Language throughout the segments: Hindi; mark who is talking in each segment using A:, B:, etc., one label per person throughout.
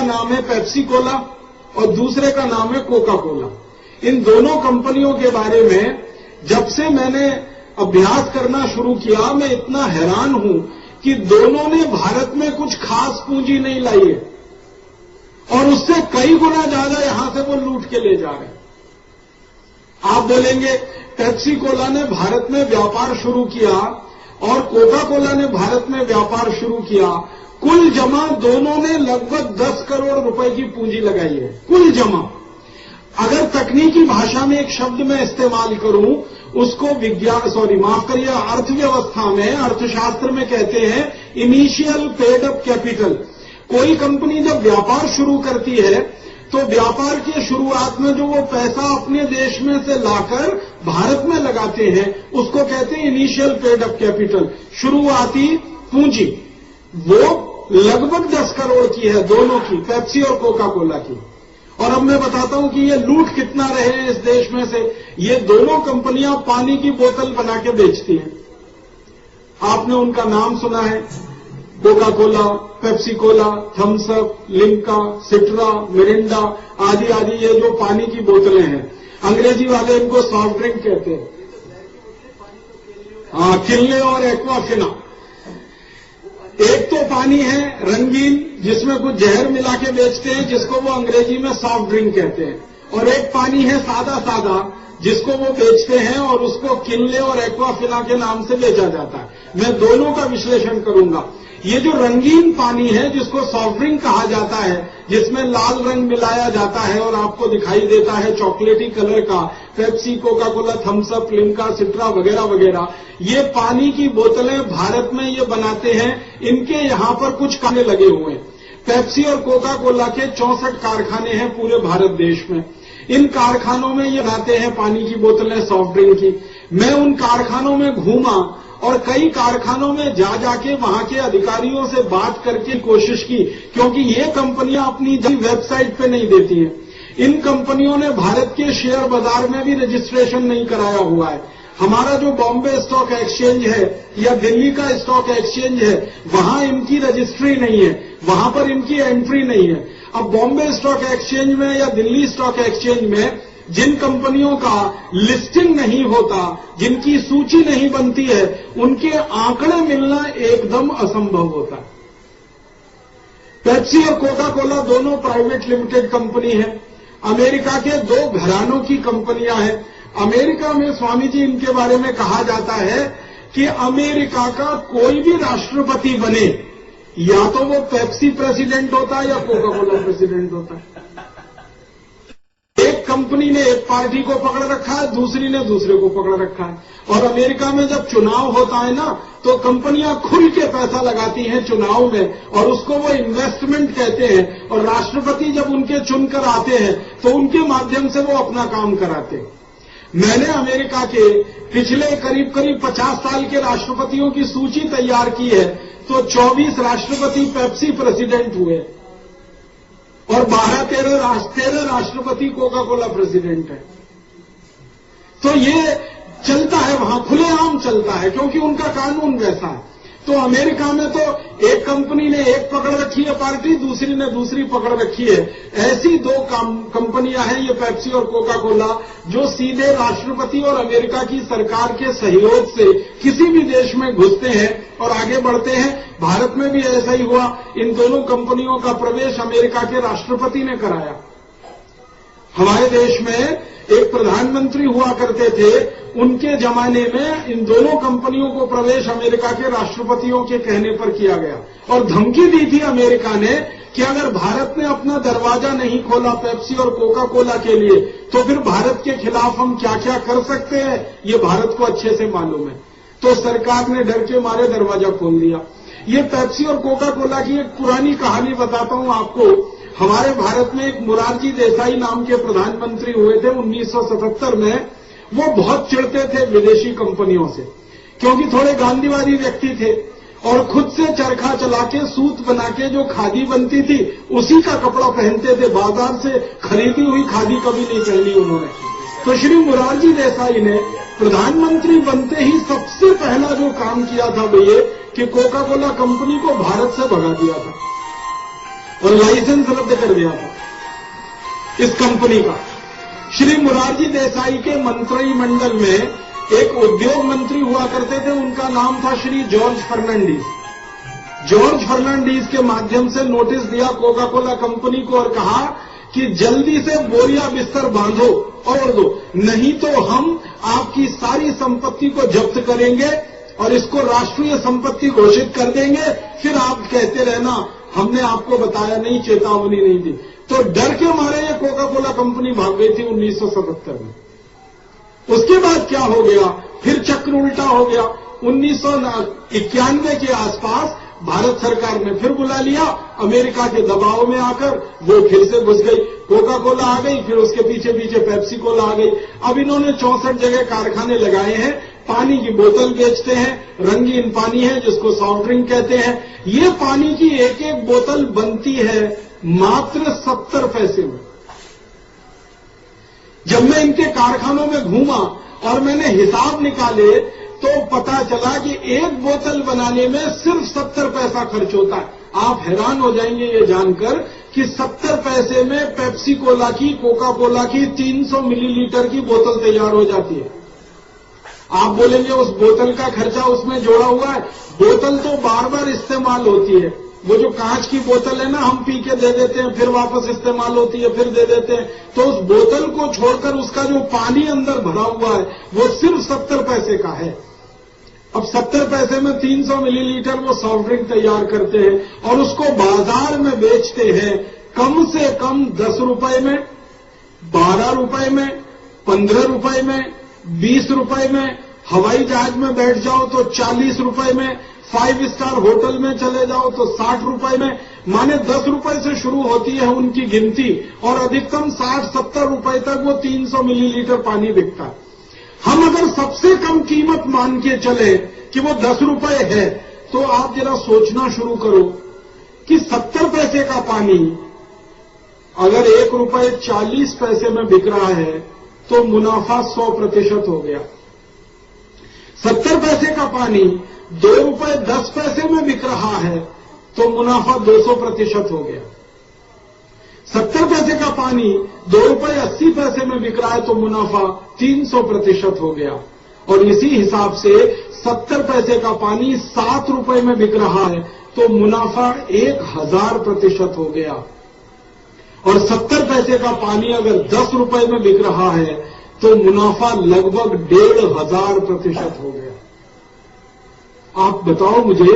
A: का नाम है पेप्सी कोला और दूसरे का नाम है कोका कोला। इन दोनों कंपनियों के बारे में जब से मैंने अभ्यास करना शुरू किया, मैं इतना हैरान हूं कि दोनों ने भारत में कुछ खास पूंजी नहीं लाई है और उससे कई गुना ज्यादा यहां से वो लूट के ले जा रहे हैं। आप बोलेंगे पेप्सी कोला ने भारत में व्यापार शुरू किया और कोका कोला ने भारत में व्यापार शुरू किया, कुल जमा दोनों ने लगभग 10 करोड़ रुपए की पूंजी लगाई है, कुल जमा। अगर तकनीकी भाषा में एक शब्द मैं इस्तेमाल करूं, उसको माफ करिए, अर्थव्यवस्था में, अर्थशास्त्र में कहते हैं इनिशियल पेड अप कैपिटल। कोई कंपनी जब व्यापार शुरू करती है तो व्यापार की शुरुआत में जो वो पैसा अपने देश में से लाकर भारत में लगाते हैं उसको कहते हैं इनिशियल पेड अप कैपिटल, शुरुआती पूंजी। वो लगभग 10 करोड़ की है दोनों की, पेप्सी और कोका कोला की। और अब मैं बताता हूं कि ये लूट कितना रहे हैं इस देश में से। ये दोनों कंपनियां पानी की बोतल बना के बेचती हैं। आपने उनका नाम सुना है, Coca Cola, Pepsi Cola, Thums Up, Limca, Citra, Mirinda आदि आदि। ये जो पानी की बोतलें हैं, अंग्रेजी वाले इनको सॉफ्ट ड्रिंक कहते हैं। हाँ, किनले और एक्वाफिना। एक तो पानी है रंगीन जिसमें कुछ जहर मिला के बेचते हैं, जिसको वो अंग्रेजी में सॉफ्ट ड्रिंक कहते हैं, और एक पानी है सादा सादा जिसको वो बेचते हैं और उसको किनले और एक्वाफिना के नाम से बेचा जाता है। मैं दोनों का विश्लेषण करूंगा। ये जो रंगीन पानी है जिसको सॉफ्ट ड्रिंक कहा जाता है, जिसमें लाल रंग मिलाया जाता है और आपको दिखाई देता है चॉकलेटी कलर का, Pepsi, Coca Cola, Thums Up, Limca, Citra वगैरह वगैरह, ये पानी की बोतलें भारत में ये बनाते हैं। इनके यहां पर कुछ कारखाने लगे हुए हैं। पेप्सी और कोका कोला के 64 कारखाने हैं पूरे भारत देश में। इन कारखानों में ये बनाते हैं पानी की बोतलें, सॉफ्ट ड्रिंक की। मैं उन कारखानों में घूमा और कई कारखानों में जाके वहां के अधिकारियों से बात करके कोशिश की, क्योंकि ये कंपनियां अपनी वेबसाइट पे नहीं देती हैं। इन कंपनियों ने भारत के शेयर बाजार में भी रजिस्ट्रेशन नहीं कराया हुआ है। हमारा जो बॉम्बे स्टॉक एक्सचेंज है या दिल्ली का स्टॉक एक्सचेंज है, वहां इनकी रजिस्ट्री नहीं है, वहां पर इनकी एंट्री नहीं है। अब बॉम्बे स्टॉक एक्सचेंज में या दिल्ली स्टॉक एक्सचेंज में जिन कंपनियों का लिस्टिंग नहीं होता, जिनकी सूची नहीं बनती है, उनके आंकड़े मिलना एकदम असंभव होता है। पेप्सी और कोका कोला दोनों प्राइवेट लिमिटेड कंपनी है। अमेरिका के 2 घरानों की कंपनियां हैं। अमेरिका में स्वामी जी इनके बारे में कहा जाता है कि अमेरिका का कोई भी राष्ट्रपति बने, या तो वो पेप्सी प्रेसिडेंट होता है या कोका कोला प्रेसिडेंट होता है। एक कंपनी ने एक पार्टी को पकड़ रखा है, दूसरी ने दूसरे को पकड़ रखा है। और अमेरिका में जब चुनाव होता है ना, तो कंपनियां खुल के पैसा लगाती हैं चुनाव में, और उसको वो इन्वेस्टमेंट कहते हैं। और राष्ट्रपति जब उनके चुनकर आते हैं तो उनके माध्यम से वो अपना काम कराते हैं। मैंने अमेरिका के पिछले करीब 50 साल के राष्ट्रपतियों की सूची तैयार की है, तो 24 राष्ट्रपति पेप्सी प्रेसिडेंट हुए और 13 राष्ट्रपति कोका कोला प्रेसिडेंट है। तो ये चलता है, वहां खुलेआम चलता है, क्योंकि उनका कानून वैसा है। तो अमेरिका में तो एक कंपनी ने एक पकड़ रखी है पार्टी, दूसरी ने दूसरी पकड़ रखी है। ऐसी 2 कंपनियां हैं, ये पेप्सी और कोका कोला, जो सीधे राष्ट्रपति और अमेरिका की सरकार के सहयोग से किसी भी देश में घुसते हैं और आगे बढ़ते हैं। भारत में भी ऐसा ही हुआ। इन दोनों कंपनियों का प्रवेश अमेरिका के राष्ट्रपति ने कराया। हमारे देश में एक प्रधानमंत्री हुआ करते थे, उनके जमाने में इन दोनों कंपनियों को प्रवेश अमेरिका के राष्ट्रपतियों के कहने पर किया गया। और धमकी दी थी अमेरिका ने कि अगर भारत ने अपना दरवाजा नहीं खोला पेप्सी और कोका कोला के लिए, तो फिर भारत के खिलाफ हम क्या क्या कर सकते हैं, ये भारत को अच्छे से मालूम है। तो सरकार ने डर के मारे दरवाजा खोल दिया। ये पेप्सी और कोका कोला की एक पुरानी कहानी बताता हूं आपको। हमारे भारत में एक मुरारजी देसाई नाम के प्रधानमंत्री हुए थे 1977 में। वो बहुत चिढ़ते थे विदेशी कंपनियों से, क्योंकि थोड़े गांधीवादी व्यक्ति थे और खुद से चरखा चला के सूत बना के जो खादी बनती थी उसी का कपड़ा पहनते थे। बाजार से खरीदी हुई खादी कभी नहीं पहनी उन्होंने। तो श्री मुरारजी देसाई ने प्रधानमंत्री बनते ही सबसे पहला जो काम किया था वो ये कि कोका कोला कंपनी को भारत से भगा दिया था। और लाइसेंस रद्द कर दिया था इस कंपनी का। श्री मोरारजी देसाई के मंत्रिमंडल में एक उद्योग मंत्री हुआ करते थे, उनका नाम था श्री जॉर्ज फर्नांडीज। जॉर्ज फर्नांडीज के माध्यम से नोटिस दिया कोका कोला कंपनी को और कहा कि जल्दी से बोरिया बिस्तर बांधो और दो, नहीं तो हम आपकी सारी संपत्ति को जब्त करेंगे और इसको राष्ट्रीय संपत्ति घोषित कर देंगे। फिर आप कहते रहना हमने आपको बताया नहीं, चेतावनी नहीं दी। तो डर के मारे ये कोका कोला कंपनी भाग गई थी 1977 में। उसके बाद क्या हो गया, फिर चक्र उल्टा हो गया। 1991 के आसपास भारत सरकार ने फिर बुला लिया, अमेरिका के दबाव में आकर वो फिर से घुस गई। कोका कोला आ गई, फिर उसके पीछे पीछे पेप्सी कोला आ गई। अब इन्होंने 64 जगह कारखाने लगाए हैं, पानी की बोतल बेचते हैं, रंगीन पानी है जिसको सॉफ्ट ड्रिंक कहते हैं। ये पानी की एक एक बोतल बनती है मात्र 70 पैसे में। जब मैं इनके कारखानों में घूमा और मैंने हिसाब निकाले तो पता चला कि एक बोतल बनाने में सिर्फ 70 पैसा खर्च होता है। आप हैरान हो जाएंगे ये जानकर कि 70 पैसे में पेप्सी कोला की, कोका कोला की 300 मिलीलीटर की बोतल तैयार हो जाती है। आप बोलेंगे उस बोतल का खर्चा उसमें जोड़ा हुआ है। बोतल तो बार बार इस्तेमाल होती है। वो जो कांच की बोतल है ना, हम पी के दे देते हैं, फिर वापस इस्तेमाल होती है, फिर दे देते हैं। तो उस बोतल को छोड़कर उसका जो पानी अंदर भरा हुआ है वो सिर्फ 70 पैसे का है। अब 70 पैसे में 300 मिलीलीटर वो सॉफ्ट ड्रिंक तैयार करते हैं और उसको बाजार में बेचते हैं कम से कम 10 रुपए में, 12 रुपए में, 15 रुपए में, 20 रुपए में। हवाई जहाज में बैठ जाओ तो 40 रुपए में, 5 स्टार होटल में चले जाओ तो 60 रुपए में। माने 10 रुपए से शुरू होती है उनकी गिनती और अधिकतम 60-70 रुपए तक वो 300 मिलीलीटर पानी बिकता है। हम अगर सबसे कम कीमत मान के चले कि वो 10 रुपए है, तो आप जरा सोचना शुरू करो कि 70 पैसे का पानी अगर 1 रुपए 40 पैसे में बिक रहा है तो मुनाफा 100% हो गया। 70 पैसे का पानी 2 रुपए 10 पैसे में बिक रहा है तो मुनाफा 200% हो गया। 70 पैसे का पानी 2 रुपए 80 पैसे में बिक रहा है तो मुनाफा 300% हो गया। और इसी हिसाब से 70 पैसे का पानी 7 रुपए में बिक रहा है तो मुनाफा 1000% हो गया। और 70 पैसे का पानी अगर 10 रुपए में बिक रहा है तो मुनाफा लगभग 1500% हो गया। आप बताओ मुझे,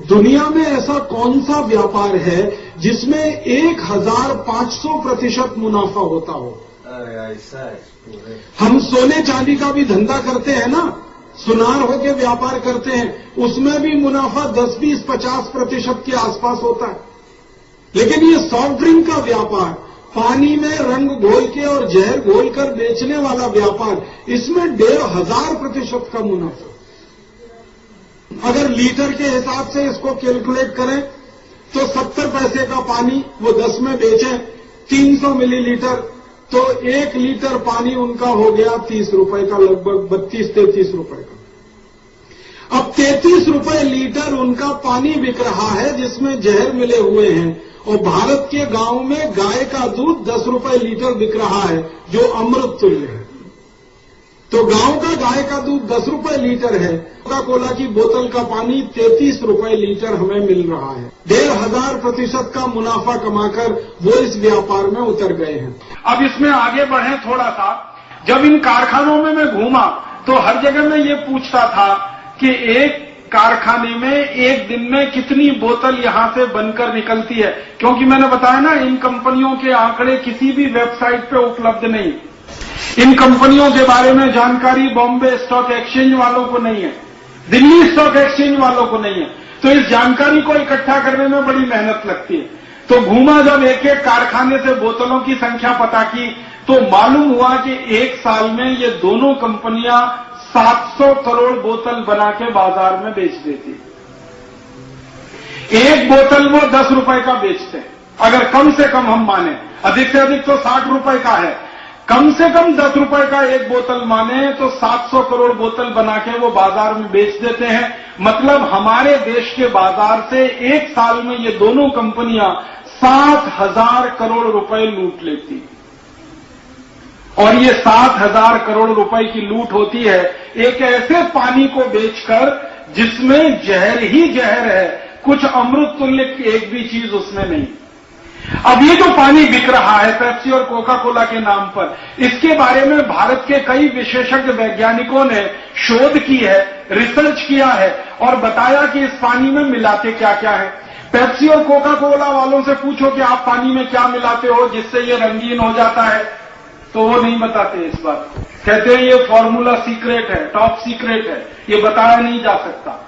A: दुनिया में ऐसा कौन सा व्यापार है जिसमें 1500% मुनाफा होता हो? हम सोने चांदी का भी धंधा करते हैं ना, सुनार होके व्यापार करते हैं, उसमें भी मुनाफा 10, 20, 50% के आसपास होता है। लेकिन ये सॉफ्ट ड्रिंक का व्यापार, पानी में रंग घोल के और जहर घोल कर बेचने वाला व्यापार, इसमें 1500% का मुनाफा। अगर लीटर के हिसाब से इसको कैलकुलेट करें तो 70 पैसे का पानी वो 10 में बेचें 300 मिलीलीटर, तो 1 लीटर पानी उनका हो गया 30 रुपए का, लगभग 32-33 रुपए का। अब 33 रुपए लीटर उनका पानी बिक रहा है जिसमें जहर मिले हुए हैं। और भारत के गांव में गाय का दूध 10 रुपए लीटर बिक रहा है जो अमृत तुल्य है। तो गांव का गाय का दूध 10 रुपए लीटर है, कोका कोला की बोतल का पानी 33 रुपए लीटर हमें मिल रहा है। 1500% का मुनाफा कमाकर वो इस व्यापार में उतर गए हैं।
B: अब इसमें आगे बढ़े थोड़ा सा। जब इन कारखानों में मैं घूमा तो हर जगह मैं ये पूछता था कि एक कारखाने में एक दिन में कितनी बोतल यहां से बनकर निकलती है, क्योंकि मैंने बताया ना इन कंपनियों के आंकड़े किसी भी वेबसाइट पे उपलब्ध नहीं। इन कंपनियों के बारे में जानकारी बॉम्बे स्टॉक एक्सचेंज वालों को नहीं है, दिल्ली स्टॉक एक्सचेंज वालों को नहीं है। तो इस जानकारी को इकट्ठा करने में बड़ी मेहनत लगती है। तो घूमा जब एक एक कारखाने से बोतलों की संख्या पता की तो मालूम हुआ कि एक साल में ये दोनों कंपनियां 700 करोड़ बोतल बना के बाजार में बेच देती। एक बोतल वो 10 रुपए का बेचते हैं। अगर कम से कम हम माने, अधिक से अधिक तो 60 रुपए का है, कम से कम 10 रुपए का एक बोतल माने तो 700 करोड़ बोतल बना के वो बाजार में बेच देते हैं। मतलब हमारे देश के बाजार से एक साल में ये दोनों कंपनियां 7,000 करोड़ रुपए लूट लेती। और ये 7,000 करोड़ रुपए की लूट होती है एक ऐसे पानी को बेचकर जिसमें जहर ही जहर है, कुछ अमृत तुल्य एक भी चीज उसमें नहीं। अब ये जो पानी बिक रहा है पेप्सी और कोका कोला के नाम पर, इसके बारे में भारत के कई विशेषज्ञ वैज्ञानिकों ने शोध की है, रिसर्च किया है और बताया कि इस पानी में मिलाते क्या क्या है। पेप्सी और कोका कोला वालों से पूछो कि आप पानी में क्या मिलाते हो जिससे ये रंगीन हो जाता है, तो वो नहीं बताते इस बात को। कहते हैं ये फॉर्मूला सीक्रेट है, टॉप सीक्रेट है, ये बताया नहीं जा सकता।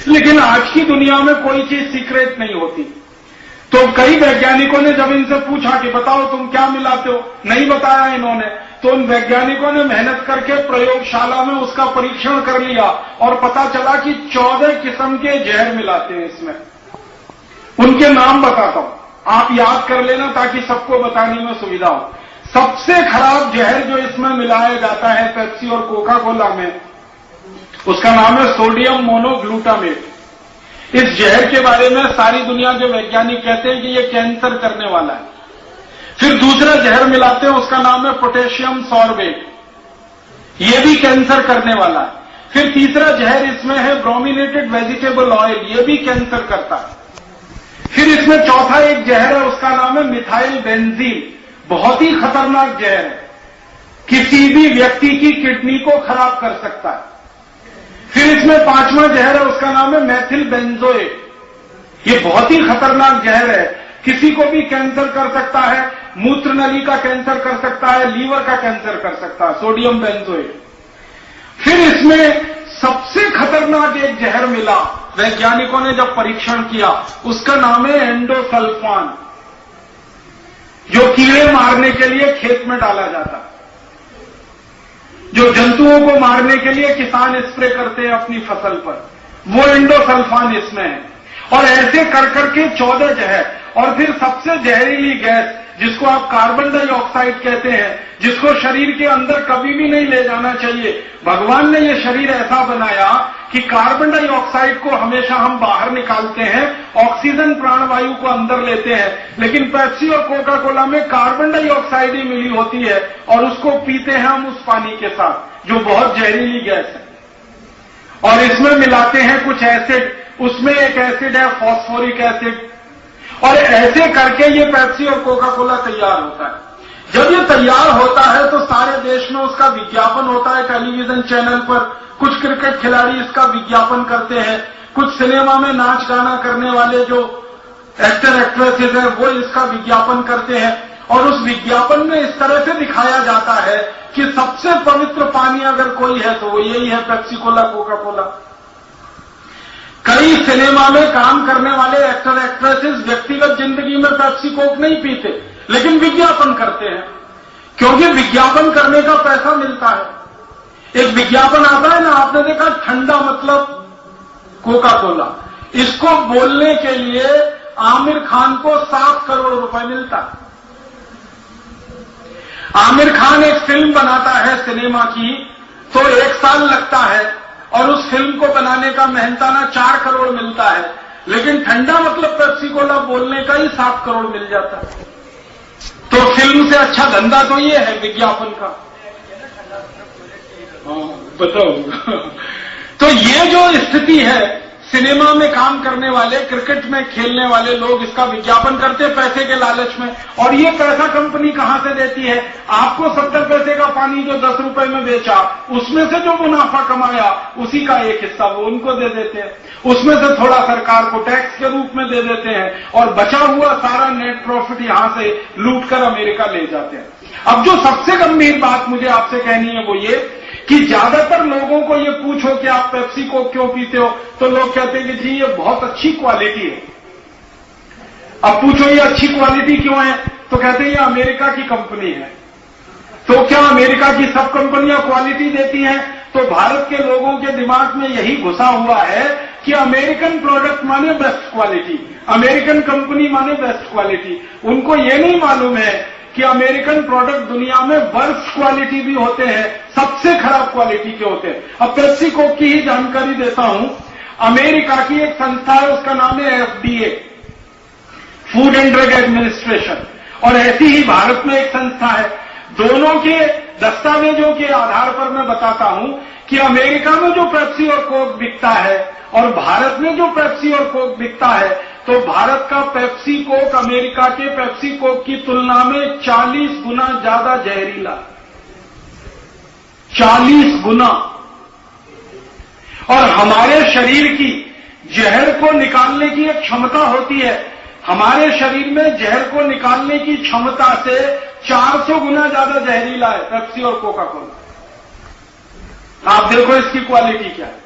B: लेकिन आज की दुनिया में कोई चीज सीक्रेट नहीं होती। तो कई वैज्ञानिकों ने जब इनसे पूछा कि बताओ तुम क्या मिलाते हो, नहीं बताया इन्होंने, तो उन वैज्ञानिकों ने मेहनत करके प्रयोगशाला में उसका परीक्षण कर लिया और पता चला कि 14 किस्म के जहर मिलाते हैं इसमें। उनके नाम बताता हूं, आप याद कर लेना ताकि सबको बताने में सुविधा हो। सबसे खराब जहर जो इसमें मिलाया जाता है पेप्सी और कोका कोला में, उसका नाम है सोडियम मोनोग्लूटामेट। इस जहर के बारे में सारी दुनिया के वैज्ञानिक कहते हैं कि यह कैंसर करने वाला है। फिर दूसरा जहर मिलाते हैं, उसका नाम है पोटेशियम सॉर्बेट, यह भी कैंसर करने वाला है। फिर तीसरा जहर इसमें है ब्रोमिनेटेड वेजिटेबल ऑयल, यह भी कैंसर करता है। फिर इसमें चौथा एक जहर है, उसका नाम है मिथाइल बेंजीन, बहुत ही खतरनाक जहर है, किसी भी व्यक्ति की किडनी को खराब कर सकता है। फिर इसमें पांचवा जहर है, उसका नाम है मैथिल बेंजोएट, ये बहुत ही खतरनाक जहर है, किसी को भी कैंसर कर सकता है, मूत्र नली का कैंसर कर सकता है, लीवर का कैंसर कर सकता है, सोडियम बेंजोएट। फिर इसमें सबसे खतरनाक एक जहर मिला, वैज्ञानिकों ने जब परीक्षण किया, उसका नाम है एंडोसल्फान, जो कीड़े मारने के लिए खेत में डाला जाता है, जो जंतुओं को मारने के लिए किसान स्प्रे करते हैं अपनी फसल पर, वो एंडोसल्फान इसमें है। और ऐसे कर करके 14 जहर। और फिर सबसे जहरीली गैस जिसको आप कार्बन डाइऑक्साइड कहते हैं, जिसको शरीर के अंदर कभी भी नहीं ले जाना चाहिए। भगवान ने ये शरीर ऐसा बनाया कि कार्बन डाइऑक्साइड को हमेशा हम बाहर निकालते हैं, ऑक्सीजन प्राणवायु को अंदर लेते हैं, लेकिन पेप्सी और कोका कोला में कार्बन डाइऑक्साइड ही मिली होती है और उसको पीते हैं हम उस पानी के साथ, जो बहुत जहरीली गैस है। और इसमें मिलाते हैं कुछ एसिड, उसमें एक एसिड है फॉस्फोरिक एसिड, और ऐसे करके ये पेप्सी और कोका कोला तैयार होता है। जब ये तैयार होता है तो सारे देश में उसका विज्ञापन होता है टेलीविजन चैनल पर, कुछ क्रिकेट खिलाड़ी इसका विज्ञापन करते हैं, कुछ सिनेमा में नाच गाना करने वाले जो एक्टर एक्ट्रेसेस हैं वो इसका विज्ञापन करते हैं। और उस विज्ञापन में इस तरह से दिखाया जाता है कि सबसे पवित्र पानी अगर कोई है तो वो यही है, पेप्सी कोला कोका कोला। कई सिनेमा में काम करने वाले एक्टर एक्ट्रेसेस व्यक्तिगत जिंदगी में पेप्सी कोक नहीं पीते, लेकिन विज्ञापन करते हैं, क्योंकि विज्ञापन करने का पैसा मिलता है। एक विज्ञापन आता है ना, आपने देखा, ठंडा मतलब कोका कोला, इसको बोलने के लिए आमिर खान को 7 करोड़ रुपए मिलता है। आमिर खान एक फिल्म बनाता है सिनेमा की तो 1 साल लगता है और उस फिल्म को बनाने का मेहनताना 4 करोड़ मिलता है, लेकिन ठंडा मतलब पेप्सी कोला बोलने का ही 7 करोड़ मिल जाता है। तो फिल्म से अच्छा धंधा तो ये है विज्ञापन का। बताओ तो ये जो स्थिति है, सिनेमा में काम करने वाले, क्रिकेट में खेलने वाले लोग इसका विज्ञापन करते हैं पैसे के लालच में, और ये पैसा कंपनी कहां से देती है? आपको 70 पैसे का पानी जो 10 रुपए में बेचा, उसमें से जो मुनाफा कमाया उसी का एक हिस्सा वो उनको दे देते हैं, उसमें से थोड़ा सरकार को टैक्स के रूप में दे देते हैं, और बचा हुआ सारा नेट प्रॉफिट यहां से लूट कर अमेरिका ले जाते हैं। अब जो सबसे गंभीर बात मुझे आपसे कहनी है वो ये कि ज्यादातर लोगों को ये पूछो कि आप पेप्सी को क्यों पीते हो, तो लोग कहते हैं कि जी ये बहुत अच्छी क्वालिटी है। अब पूछो ये अच्छी क्वालिटी क्यों है, तो कहते हैं ये अमेरिका की कंपनी है। तो क्या अमेरिका की सब कंपनियां क्वालिटी देती हैं? तो भारत के लोगों के दिमाग में यही घुसा हुआ है कि अमेरिकन प्रोडक्ट माने बेस्ट क्वालिटी, अमेरिकन कंपनी माने बेस्ट क्वालिटी। उनको ये नहीं मालूम है कि अमेरिकन प्रोडक्ट दुनिया में वर्स्ट क्वालिटी भी होते हैं, सबसे खराब क्वालिटी के होते हैं। अब पेप्सी कोक की ही जानकारी देता हूं। अमेरिका की एक संस्था है, उसका नाम है FDA, food and drug administration, और ऐसी ही भारत में एक संस्था है। दोनों के दस्तावेजों के आधार पर मैं बताता हूं कि अमेरिका में जो पेप्सी और कोक बिकता है और भारत में जो पेप्सी और कोक बिकता है, तो भारत का पेप्सी कोक अमेरिका के पेप्सी कोक की तुलना में 40 गुना ज्यादा जहरीला, 40 गुना। और हमारे शरीर की जहर को निकालने की एक क्षमता होती है, हमारे शरीर में जहर को निकालने की क्षमता से 400 गुना ज्यादा जहरीला है पेप्सी और कोका कोला। आप देखो इसकी क्वालिटी क्या है।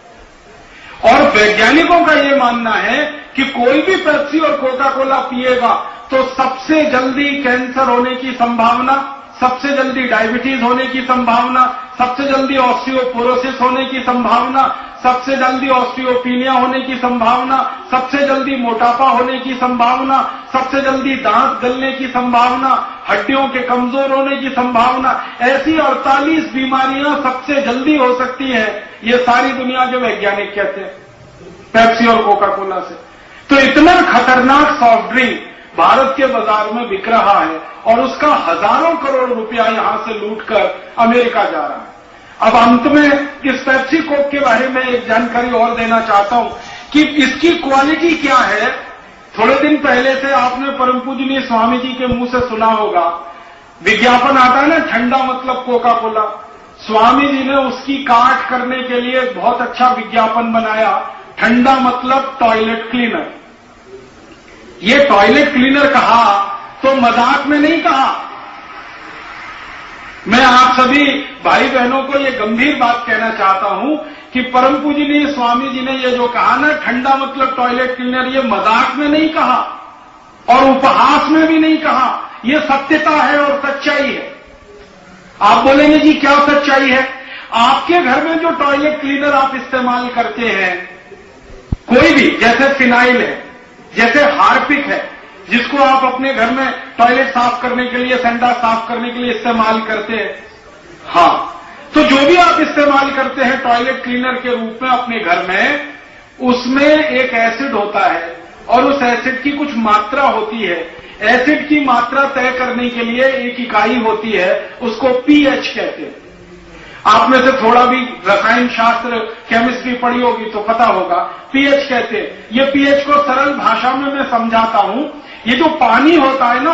B: और वैज्ञानिकों का यह मानना है कि कोई भी पेप्सी और कोका कोला पिएगा तो सबसे जल्दी कैंसर होने की संभावना, सबसे जल्दी डायबिटीज होने की संभावना, सबसे जल्दी ऑस्टियोपोरोसिस होने की संभावना, सबसे जल्दी ऑस्टियोपीनिया होने की संभावना, सबसे जल्दी मोटापा होने की संभावना, सबसे जल्दी दांत गलने की संभावना, हड्डियों के कमजोर होने की संभावना, ऐसी 48 बीमारियां सबसे जल्दी हो सकती हैं। ये सारी दुनिया के वैज्ञानिक कहते हैं पेप्सी और कोका कोला से। तो इतना खतरनाक सॉफ्ट ड्रिंक भारत के बाजार में बिक रहा है और उसका हजारों करोड़ रुपया यहां से लूटकर अमेरिका जा रहा है। अब अंत में इस पेप्सी कोक के बारे में एक जानकारी और देना चाहता हूं कि इसकी क्वालिटी क्या है। थोड़े दिन पहले से आपने परम पूजनीय स्वामी जी के मुंह से सुना होगा, विज्ञापन आता है ना, ठंडा मतलब कोका कोला। स्वामी जी ने उसकी काट करने के लिए बहुत अच्छा विज्ञापन बनाया, ठंडा मतलब टॉयलेट क्लीनर। ये टॉयलेट क्लीनर कहा तो मजाक में नहीं कहा। मैं आप सभी भाई बहनों को ये गंभीर बात कहना चाहता हूं कि परम पूजनीय स्वामी जी ने ये जो कहा ना, ठंडा मतलब टॉयलेट क्लीनर, ये मजाक में नहीं कहा और उपहास में भी नहीं कहा, ये सत्यता है और सच्चाई है। आप बोलेंगे जी क्या सच्चाई है? आपके घर में जो टॉयलेट क्लीनर आप इस्तेमाल करते हैं, कोई भी, जैसे फिनाइल है, जैसे हार्पिक है, जिसको आप अपने घर में टॉयलेट साफ करने के लिए, संडास साफ करने के लिए इस्तेमाल करते हैं, हाँ, तो जो भी आप इस्तेमाल करते हैं टॉयलेट क्लीनर के रूप में अपने घर में, उसमें एक एसिड होता है और उस एसिड की कुछ मात्रा होती है। एसिड की मात्रा तय करने के लिए एक इकाई होती है, उसको पीएच कहते हैं। आप में से थोड़ा भी रसायन शास्त्र, केमिस्ट्री पढ़ी होगी तो पता होगा, पीएच कहते हैं। ये पीएच को सरल भाषा में मैं समझाता हूं। ये जो पानी होता है ना,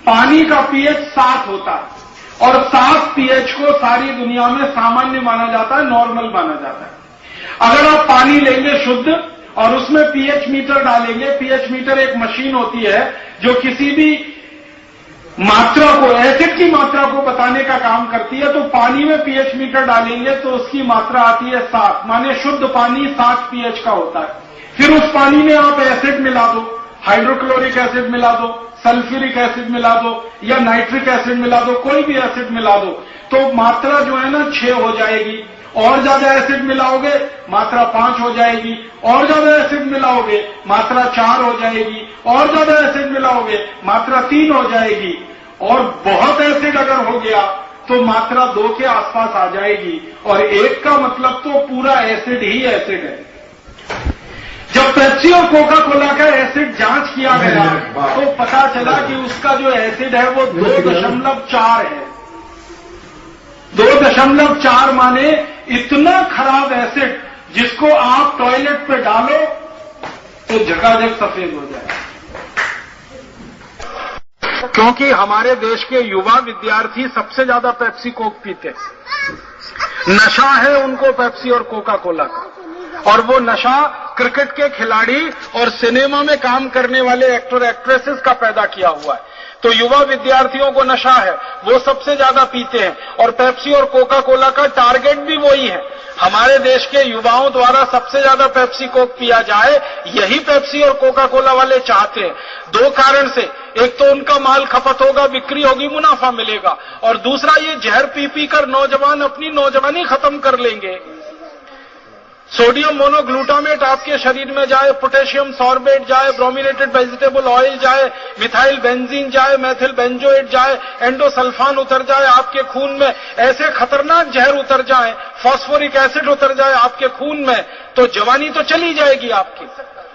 B: पानी का पीएच 7 होता है और 7 पीएच को सारी दुनिया में सामान्य माना जाता है, नॉर्मल माना जाता है। अगर आप पानी लेंगे शुद्ध और उसमें पीएच मीटर डालेंगे, पीएच मीटर एक मशीन होती है जो किसी भी मात्रा को, एसिड की मात्रा को बताने का काम करती है, तो पानी में पीएच मीटर डालेंगे तो उसकी मात्रा आती है 7, माने शुद्ध पानी 7 पीएच का होता है। फिर उस पानी में आप एसिड मिला दो, हाइड्रोक्लोरिक एसिड मिला दो, सल्फ्यूरिक एसिड मिला दो या नाइट्रिक एसिड मिला दो, कोई भी एसिड मिला दो, तो मात्रा जो है ना 6 हो जाएगी। और ज्यादा एसिड मिलाओगे मात्रा 5 हो जाएगी, और ज्यादा एसिड मिलाओगे मात्रा 4 हो जाएगी, और ज्यादा एसिड मिलाओगे मात्रा 3 हो जाएगी, और बहुत एसिड अगर हो गया तो मात्रा 2 के आसपास आ जाएगी। और 1 का मतलब तो पूरा एसिड ही एसिड है। जब पेप्सी और कोका कोला का एसिड जांच किया गया तो पता चला कि उसका जो एसिड है वो 2.4 है। 2.4 माने इतना खराब एसिड जिसको आप टॉयलेट पे डालो तो झकाझक सफेद हो जाए। क्योंकि हमारे देश के युवा विद्यार्थी सबसे ज्यादा पेप्सी कोक पीते हैं। नशा है उनको पेप्सी और कोका कोला का, और वो नशा क्रिकेट के खिलाड़ी और सिनेमा में काम करने वाले एक्टर एक्ट्रेसेस का पैदा किया हुआ है। तो युवा विद्यार्थियों को नशा है, वो सबसे ज्यादा पीते हैं, और पेप्सी और कोका कोला का टारगेट भी वही है। हमारे देश के युवाओं द्वारा सबसे ज्यादा पेप्सी कोक पिया जाए, यही पेप्सी और कोका कोला वाले चाहते हैं। 2 कारण से, एक तो उनका माल खपत होगा, बिक्री होगी, मुनाफा मिलेगा, और दूसरा ये जहर पी पी कर नौजवान अपनी नौजवानी खत्म कर लेंगे। सोडियम मोनोग्लूटामेट आपके शरीर में जाए, पोटेशियम सॉर्बेट जाए, ब्रोमिनेटेड वेजिटेबल ऑयल जाए, मिथाइल बेंजीन जाए, मैथिल बेंजोएट जाए, एंडोसल्फान उतर जाए आपके खून में, ऐसे खतरनाक जहर उतर जाए, फास्फोरिक एसिड उतर जाए आपके खून में, तो जवानी तो चली जाएगी आपकी,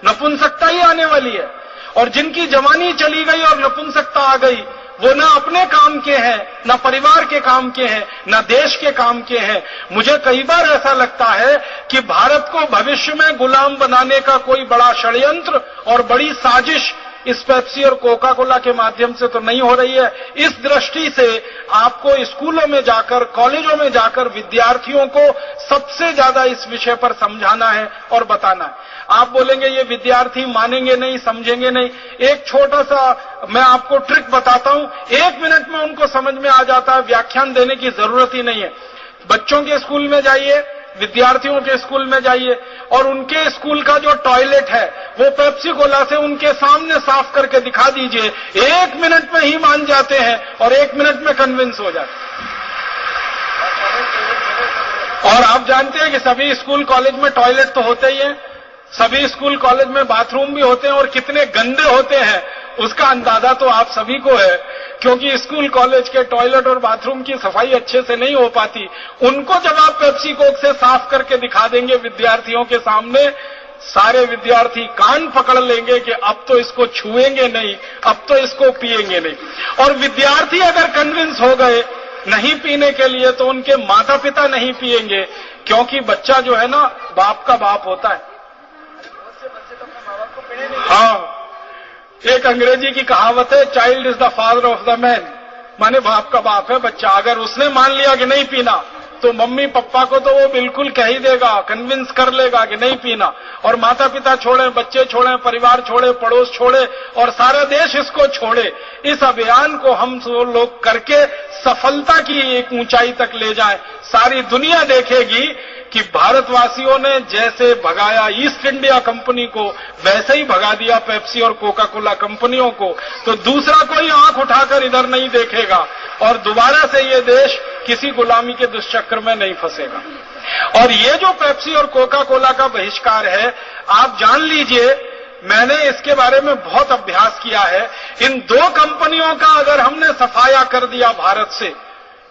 B: नपुंसकता ही आने वाली है। और जिनकी जवानी चली गई और नपुंसकता आ गई, वो ना अपने काम के हैं, ना परिवार के काम के हैं, ना देश के काम के हैं। मुझे कई बार ऐसा लगता है कि भारत को भविष्य में गुलाम बनाने का कोई बड़ा षड्यंत्र और बड़ी साजिश इस पेप्सी और कोका कोला के माध्यम से तो नहीं हो रही है। इस दृष्टि से आपको स्कूलों में जाकर, कॉलेजों में जाकर विद्यार्थियों को सबसे ज्यादा इस विषय पर समझाना है और बताना है। आप बोलेंगे ये विद्यार्थी मानेंगे नहीं, समझेंगे नहीं। एक छोटा सा मैं आपको ट्रिक बताता हूं, 1 मिनट में उनको समझ में आ जाता है, व्याख्यान देने की जरूरत ही नहीं है। बच्चों के स्कूल में जाइए, विद्यार्थियों के स्कूल में जाइए और उनके स्कूल का जो टॉयलेट है वो पेप्सी कोला से उनके सामने साफ करके दिखा दीजिए, 1 मिनट में ही मान जाते हैं और 1 मिनट में कन्विंस हो जाते हैं। और आप जानते हैं कि सभी स्कूल कॉलेज में टॉयलेट तो होते ही हैं, सभी स्कूल कॉलेज में बाथरूम भी होते हैं, और कितने गंदे होते हैं उसका अंदाजा तो आप सभी को है, क्योंकि स्कूल कॉलेज के टॉयलेट और बाथरूम की सफाई अच्छे से नहीं हो पाती। उनको जब आप पेप्सी कोक से साफ करके दिखा देंगे विद्यार्थियों के सामने, सारे विद्यार्थी कान पकड़ लेंगे कि अब तो इसको छुएंगे नहीं, अब तो इसको पिएंगे नहीं। और विद्यार्थी अगर कन्विंस हो गए नहीं पीने के लिए, तो उनके माता पिता नहीं पिएंगे, क्योंकि बच्चा जो है ना बाप का बाप होता है। हाँ, एक अंग्रेजी की कहावत है, child is the father of the man, माने बाप का बाप है बच्चा। अगर उसने मान लिया कि नहीं पीना, तो मम्मी पापा को तो वो बिल्कुल कह ही देगा, कन्विंस कर लेगा कि नहीं पीना। और माता पिता छोड़े, बच्चे छोड़े, परिवार छोड़े, पड़ोस छोड़े और सारा देश इसको छोड़े। इस अभियान को हम लोग करके सफलता की एक ऊंचाई तक ले जाएं। सारी दुनिया देखेगी कि भारतवासियों ने जैसे भगाया ईस्ट इंडिया कंपनी को, वैसे ही भगा दिया पेप्सी और कोका कोला कंपनियों को। तो दूसरा कोई आंख उठाकर इधर नहीं देखेगा और दोबारा से ये देश किसी गुलामी के दुष्चक्र में नहीं फंसेगा। और ये जो पेप्सी और कोका कोला का बहिष्कार है, आप जान लीजिए, मैंने इसके बारे में बहुत अभ्यास किया है। इन 2 कंपनियों का अगर हमने सफाया कर दिया भारत से,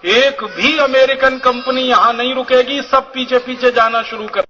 B: एक भी अमेरिकन कंपनी यहां नहीं रुकेगी, सब पीछे पीछे जाना शुरू कर